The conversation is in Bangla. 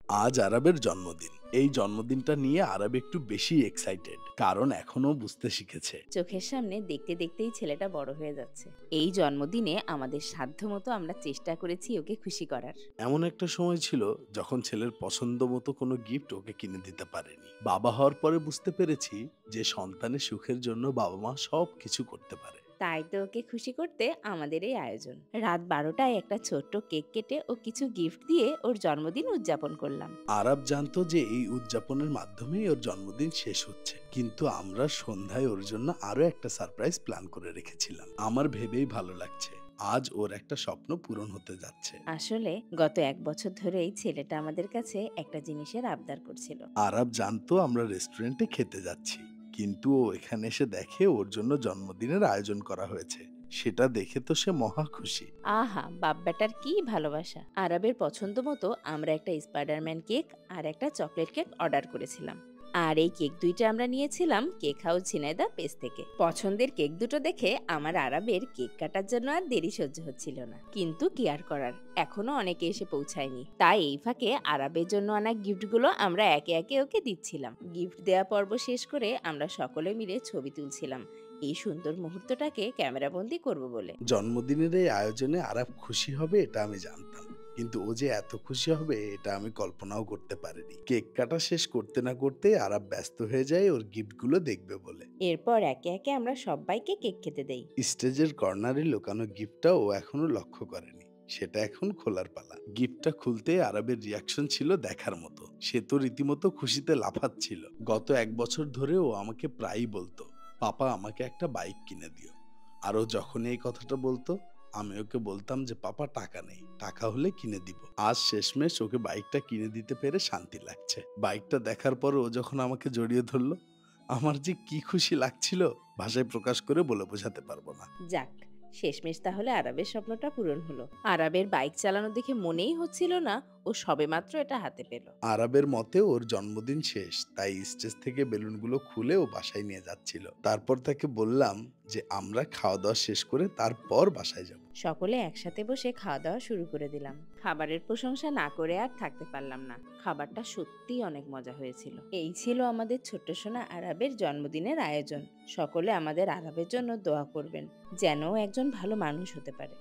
আজ আরাবের জন্মদিন। এই জন্মদিনটা নিয়ে আরাব একটু বেশি এক্সাইটেড। কারণ এখনো বুঝতে শিখেছে। চোখের সামনে দেখতে দেখতেই ছেলেটা বড় হয়ে যাচ্ছে। এই জন্মদিনে আমাদের সাধ্যমতো আমরা চেষ্টা করেছি ওকে খুশি করার। এমন একটা সময় ছিল যখন ছেলের পছন্দ মতো কোনো গিফট ওকে কিনে দিতে পারেনি। বাবা হওয়ার পরে বুঝতে পেরেছি যে সন্তানের সুখের জন্য বাবা-মা সবকিছু করতে পারে। তাই তো ওকে খুশি করতে আমাদের এই আয়োজন। রাত 12টায় একটা ছোট্ট কেক কেটে ও কিছু গিফট দিয়ে ওর জন্মদিন উদযাপন করলাম। আরাব জানতো যে এই উদযাপনের মাধ্যমেই ওর জন্মদিন শেষ হচ্ছে। কিন্তু আমরা সন্ধ্যায় ওর জন্য আরো একটা সারপ্রাইজ প্ল্যান করে রেখেছিলাম। আমার ভেবেই ভালো লাগছে। আজ ওর একটা স্বপ্ন পূরণ হতে যাচ্ছে। আসলে গত 1 বছর ধরেই ছেলেটা আমাদের কাছে একটা জিনিসের আবদার করছিল। আরাব জানতো আমরা রেস্টুরেন্টে খেতে যাচ্ছি, কিন্তু ও এখানে এসে দেখে ওর জন্য জন্মদিনের আয়োজন করা হয়েছে। সেটা দেখে তো সে মহা খুশি। আহা, বাপ বেটার কি ভালোবাসা! আরবের পছন্দ মতো আমরা একটা স্পাইডারম্যান কেক আর একটা চকলেট কেক অর্ডার করেছিলাম। আর এই কেক দুইটা আমরা নিয়েছিলাম কেক হাউস ঝিনাইদহ পেজ থেকে। পছন্দের কেক দুটো দেখে আমার আরবের কেক কাটার জন্য আর দেরি সহ্য হচ্ছিল না। কিন্তু কি আর করার, এখনো অনেকে এসে পৌঁছায়নি। তাই এই ফাঁকে আরবের জন্য আনা গিফটগুলো আমরা একে একে ওকে দিচ্ছিলাম। গিফট দেওয়া পর্ব শেষ করে আমরা সকলে মিলে ছবি তুলছিলাম এই সুন্দর মুহূর্তটাকে ক্যামেরাবন্দি করব বলে। জন্মদিনের এই আয়োজনে আরাব খুশি হবে এটা আমি জানতাম। কিন্তু ও যে এত খুশি হবে এটা আমি কল্পনাও করতে পারিনি। কেক কাটা শেষ করতে না করতে আরাব ব্যস্ত হয়ে যায় ওর গিফটগুলো দেখবে বলে। এরপর একে একে আমরা সবাইকে কেক খেতে দেই। স্টেজের কর্নারে লুকানো গিফটটা ও এখনো লক্ষ্য করেনি। সেটা এখন খোলার পালা। গিফটটা খুলতে আরবের রিয়াকশন ছিল দেখার মতো। সে তো রীতিমতো খুশিতে লাফাচ্ছিল। গত 1 বছর ধরে ও আমাকে প্রায়ই বলতো, পাপা আমাকে একটা বাইক কিনে দিও। আর ও যখনই এই কথাটা বলতো, আমি ওকে বলতাম যে পাপা টাকা নেই, টাকা হলে কিনে দিব। আজ শেষমেশ ওকে বাইকটা কিনে দিতে পেরে শান্তি লাগছে। বাইকটা দেখার পর ও যখন আমাকে জড়িয়ে ধরলো, আমার যে কি খুশি লাগছিল ভাষায় প্রকাশ করে বলে বোঝাতে পারবো না। যাক, শেষমেশ তাহলে আরাবের স্বপ্নটা পূরণ হলো। আরাবের বাইক চালানো দেখে মনেই হচ্ছিল না ও সবেমাত্র এটা হাতে পেল। আরাবের মতে ওর জন্মদিন শেষ, তাই স্টেজ থেকে বেলুনগুলো খুলে ও বাসায় নিয়ে যাচ্ছিল। তারপর তাকে বললাম যে আমরা খাওয়া দাওয়া শেষ করে তারপর বাসায় যাব। সকলে একসাথে বসে খাওয়া দাওয়া শুরু করে দিলাম। খাবারের প্রশংসা না করে আর থাকতে পারলাম না। খাবারটা সত্যিই অনেক মজা হয়েছিল। এই ছিল আমাদের ছোট্ট সোনা আরাবের জন্মদিনের আয়োজন। সকলে আমাদের আরাবের জন্য দোয়া করবেন, যেন ও একজন ভালো মানুষ হতে পারে।